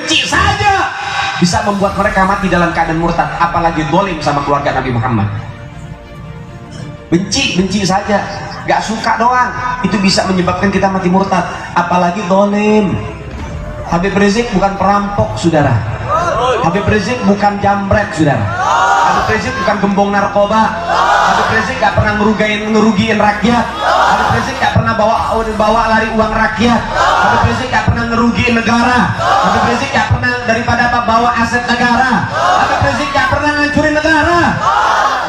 benci saja bisa membuat mereka mati dalam keadaan murtad, apalagi dolim sama keluarga Nabi Muhammad. Benci saja, gak suka doang, itu bisa menyebabkan kita mati murtad, apalagi dolim. Habib Rizik bukan perampok, saudara. Habib Rizik bukan jambret, saudara. Habib Rizik bukan gembong narkoba. Habib Rizik gak pernah ngerugiin rakyat. Habib Rizik gak pernah bawa lari uang rakyat. Habib Rizik gak pernah ngerugiin negara. Habib Rizik gak pernah daripada bawa aset negara. Habib Rizik gak pernah ngancurin negara.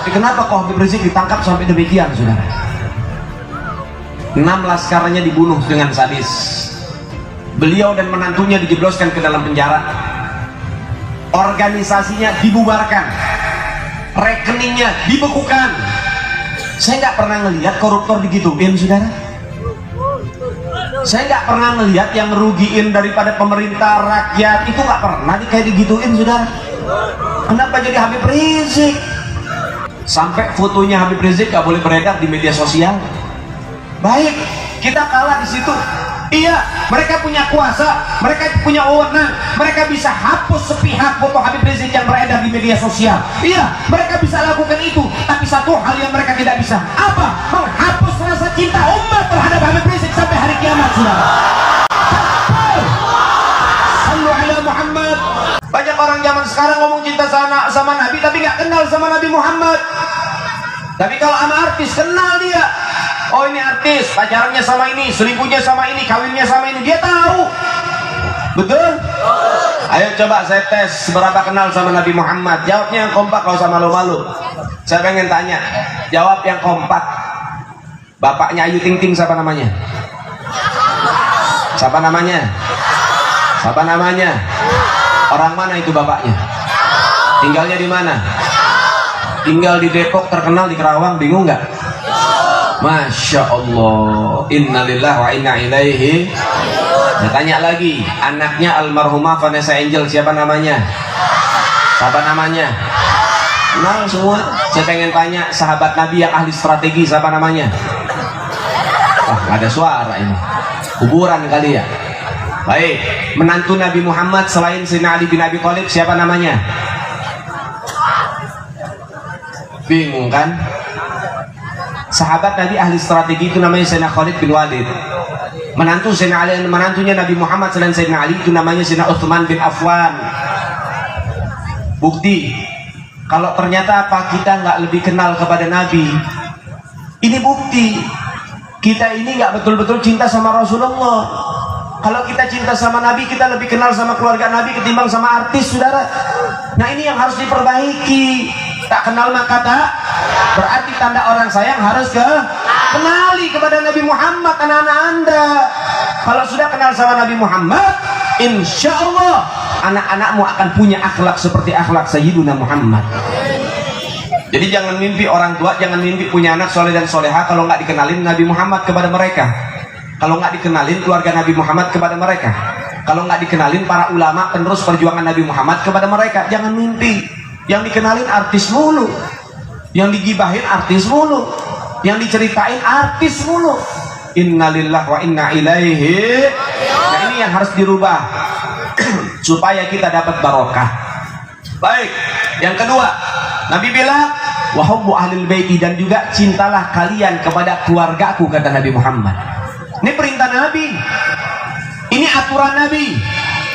Tapi kenapa kok Habib Rizik ditangkap sampai demikian, saudara? 6 laskarnya dibunuh dengan sadis. Beliau dan menantunya dijebloskan ke dalam penjara. Organisasinya dibubarkan, rekeningnya dibekukan. Saya nggak pernah ngelihat koruptor digituin, saudara. Saya nggak pernah ngelihat yang ngerugiin daripada pemerintah rakyat itu nggak pernah kayak digituin, saudara. Kenapa jadi Habib Rizik? Sampai fotonya Habib Rizik nggak boleh beredar di media sosial. Baik, kita kalah di situ. Iya, mereka punya kuasa, mereka punya wewenang, mereka bisa hapus sepihak foto Habib Rizik yang beredar di media sosial. Iya, mereka bisa lakukan itu, tapi satu hal yang mereka tidak bisa, apa? Menghapus rasa cinta umat terhadap Habib Rizik sampai hari kiamat, saudara. Sallu ala Muhammad. Banyak orang zaman sekarang ngomong cinta sama Nabi, tapi nggak kenal sama Nabi Muhammad. Tapi kalau sama artis, kenal dia. Oh, ini artis, pacarannya sama ini, selingkuhnya sama ini, kawinnya sama ini, dia tahu. Betul? Ayo coba saya tes seberapa kenal sama Nabi Muhammad. Jawabnya yang kompak, kalau sama malu-malu. Saya pengen tanya, jawab yang kompak. Bapaknya Ayu Ting Ting siapa namanya? Siapa namanya? Siapa namanya? Orang mana itu bapaknya? Tinggalnya di mana? Tinggal di Depok, terkenal di Kerawang, bingung nggak? Masya Allah, innalillahi wa inna ilaihi. Nah, tanya lagi, anaknya almarhumah Vanessa Angel siapa namanya? Siapa namanya? Kenal semua. Saya pengen tanya sahabat Nabi yang ahli strategi siapa namanya? Wah, gak ada suara ini. Kuburan kali ya. Baik, menantu Nabi Muhammad selain Sayyidina Ali bin Abi Thalib siapa namanya? Bingung kan? Sahabat Nabi ahli strategi itu namanya Sayyidina Khalid bin Walid. Menantu Sayyidina Ali, menantunya Nabi Muhammad selain Sayyidina Ali itu namanya Sayyidina Uthman bin Affan. Bukti kalau ternyata apa kita nggak lebih kenal kepada Nabi, ini bukti kita ini nggak betul-betul cinta sama Rasulullah. Kalau kita cinta sama Nabi, kita lebih kenal sama keluarga Nabi ketimbang sama artis, saudara. Nah, ini yang harus diperbaiki. Tak kenal maka tak, berarti tanda orang sayang harus kenali kepada Nabi Muhammad, anak-anak Anda. Kalau sudah kenal sama Nabi Muhammad, insya Allah anak-anakmu akan punya akhlak seperti akhlak Sayyiduna Muhammad. Jadi jangan mimpi orang tua, jangan mimpi punya anak soleh dan soleha kalau nggak dikenalin Nabi Muhammad kepada mereka, kalau nggak dikenalin keluarga Nabi Muhammad kepada mereka, kalau nggak dikenalin para ulama penerus perjuangan Nabi Muhammad kepada mereka. Jangan mimpi. Yang dikenalin artis mulu, yang digibahin artis mulu, yang diceritain artis mulu. Innalillahi wa inna ilaihi. Nah, ini yang harus dirubah supaya kita dapat barokah. Baik, yang kedua, Nabi bilang wa hubbu ahlil baiti, dan juga cintalah kalian kepada keluargaku, kata Nabi Muhammad. Ini perintah Nabi, ini aturan Nabi,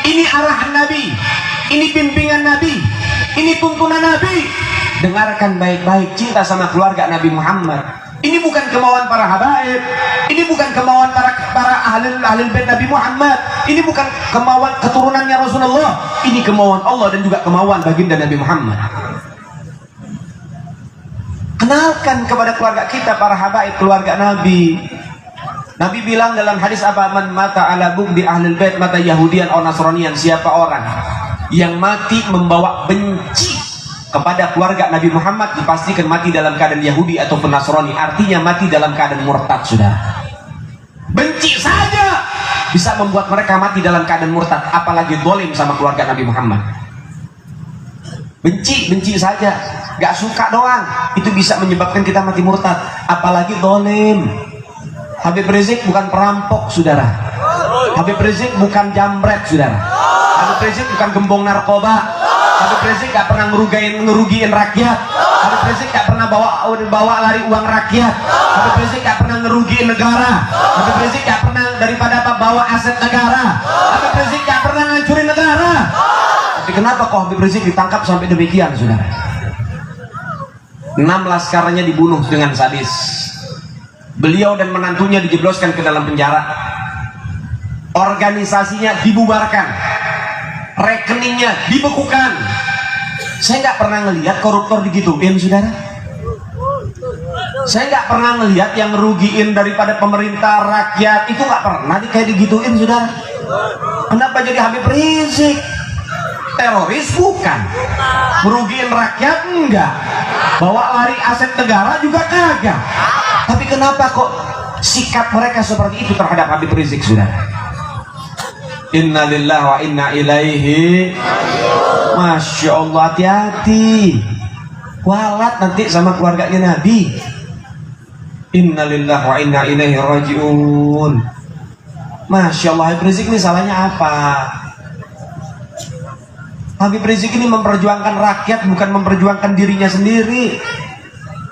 ini arahan Nabi, ini bimbingan Nabi, ini tuntunan Nabi. Dengarkan baik-baik, cinta sama keluarga Nabi Muhammad. Ini bukan kemauan para habaib, ini bukan kemauan para ahli bait Nabi Muhammad, ini bukan kemauan keturunannya Rasulullah, ini kemauan Allah dan juga kemauan baginda Nabi Muhammad. Kenalkan kepada keluarga kita para habaib, keluarga Nabi. Nabi bilang dalam hadis apa? Man mata ala bugdi ahlul bait mata Yahudian atau Nasranian. Siapa orang yang mati membawa benci kepada keluarga Nabi Muhammad, dipastikan mati dalam keadaan Yahudi ataupun Nasrani. Artinya mati dalam keadaan murtad, sudah. Benci saja bisa membuat mereka mati dalam keadaan murtad, apalagi dolim sama keluarga Nabi Muhammad. Benci saja, gak suka doang, itu bisa menyebabkan kita mati murtad, apalagi dolim. Habib Rizik bukan perampok, saudara. Habib Rizik bukan jambret, saudara. Habib Rizik bukan gembong narkoba. Habib Rizik gak pernah ngerugiin rakyat. Habib Rizik gak pernah bawa lari uang rakyat. Habib Rizik gak pernah ngerugiin negara. Habib Rizik gak pernah daripada bawa aset negara. Habib Rizik gak pernah ngancurin negara. Tapi kenapa kok Habib Rizik ditangkap sampai demikian, saudara? 6 laskarnya dibunuh dengan sadis. Beliau dan menantunya dijebloskan ke dalam penjara. Organisasinya dibubarkan, rekeningnya dibekukan. Saya nggak pernah ngelihat koruptor digituin, saudara. Saya nggak pernah ngelihat yang ngerugiin daripada pemerintah rakyat itu nggak pernah kayak digituin, saudara. Kenapa jadi Habib Rizik? Teroris bukan, merugiin rakyat enggak, bawa lari aset negara juga kagak. Tapi kenapa kok sikap mereka seperti itu terhadap Habib Rizik, saudara? Inna lillahi wa inna ilaihi. Masya Allah, hati-hati, walat nanti sama keluarganya Nabi. Inna lillahi wa inna ilaihi rajiun. Masya Allah, Habib Rizik ini salahnya apa? Habib Rizik ini memperjuangkan rakyat, bukan memperjuangkan dirinya sendiri.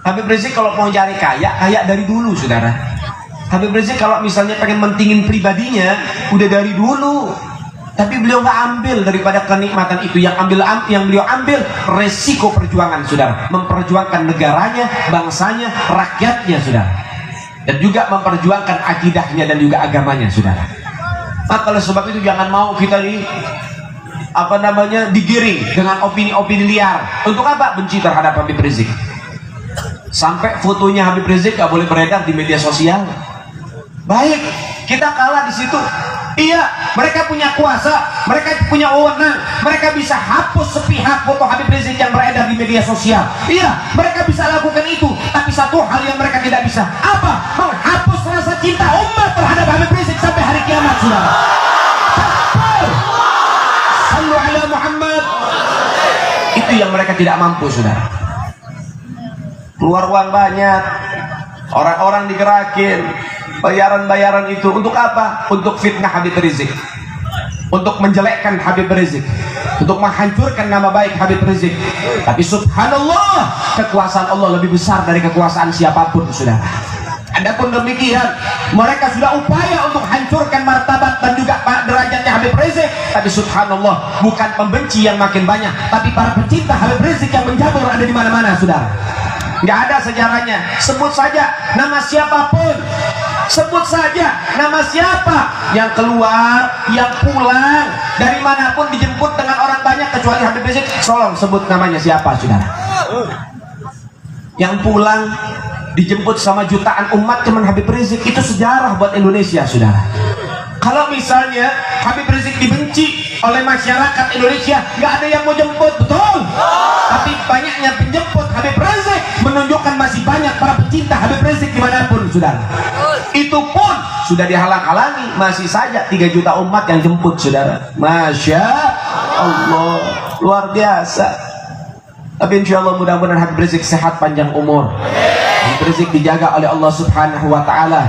Habib Rizik kalau mau cari kaya dari dulu, saudara. Habib Rizik kalau misalnya pengen mentingin pribadinya, udah dari dulu. Tapi beliau nggak ambil daripada kenikmatan itu. Yang beliau ambil resiko perjuangan, saudara. Memperjuangkan negaranya, bangsanya, rakyatnya, saudara. Dan juga memperjuangkan akidahnya dan juga agamanya, saudara. Maka oleh sebab itu jangan mau kita digiring dengan opini-opini liar. Untuk apa? Benci terhadap Habib Rizik. Sampai fotonya Habib Rizik gak boleh beredar di media sosial. Baik, kita kalah di situ. Iya, mereka punya kuasa, mereka punya wewenang, mereka bisa hapus sepihak foto Habib Rizik yang beredar di media sosial. Iya, mereka bisa lakukan itu. Tapi satu hal yang mereka tidak bisa, apa? Menghapus rasa cinta umat terhadap Habib Rizik sampai hari kiamat, saudara. Sallu ala Muhammad. Itu yang mereka tidak mampu, saudara. Keluar uang banyak, orang-orang digerakin, bayaran-bayaran itu untuk apa? Untuk fitnah Habib Rizik, untuk menjelekkan Habib Rizik, untuk menghancurkan nama baik Habib Rizik. Tapi subhanallah, kekuasaan Allah lebih besar dari kekuasaan siapapun, saudara. Adapun demikian, mereka sudah upaya untuk hancurkan martabat dan juga derajatnya Habib Rizik. Tapi subhanallah, bukan pembenci yang makin banyak, tapi para pecinta Habib Rizik yang menjamur ada di mana-mana, saudara. Nggak ada sejarahnya. Sebut saja nama siapapun, sebut saja nama siapa yang keluar, yang pulang dari manapun dijemput dengan orang banyak kecuali Habib Rizik. Tolong sebut namanya siapa, saudara. Yang pulang dijemput sama jutaan umat cuman Habib Rizik. Itu sejarah buat Indonesia, saudara. Kalau misalnya Habib Rizik dibenci oleh masyarakat Indonesia, nggak ada yang mau jemput, betul. Tapi banyaknya penjemput Habib Rizik menunjukkan masih banyak para pecinta Habib Rizik dimanapun, saudara. Itu pun sudah dihalang-halangi, masih saja 3 juta umat yang jemput, saudara. Masya Allah, luar biasa. Tapi insya Allah mudah-mudahan Habib Rizik sehat panjang umur. Habib Rizik dijaga oleh Allah Subhanahu wa Ta'ala.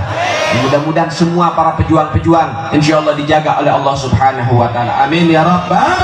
Mudah-mudahan semua para pejuang-pejuang insya Allah dijaga oleh Allah Subhanahu wa Ta'ala. Amin ya Rabbal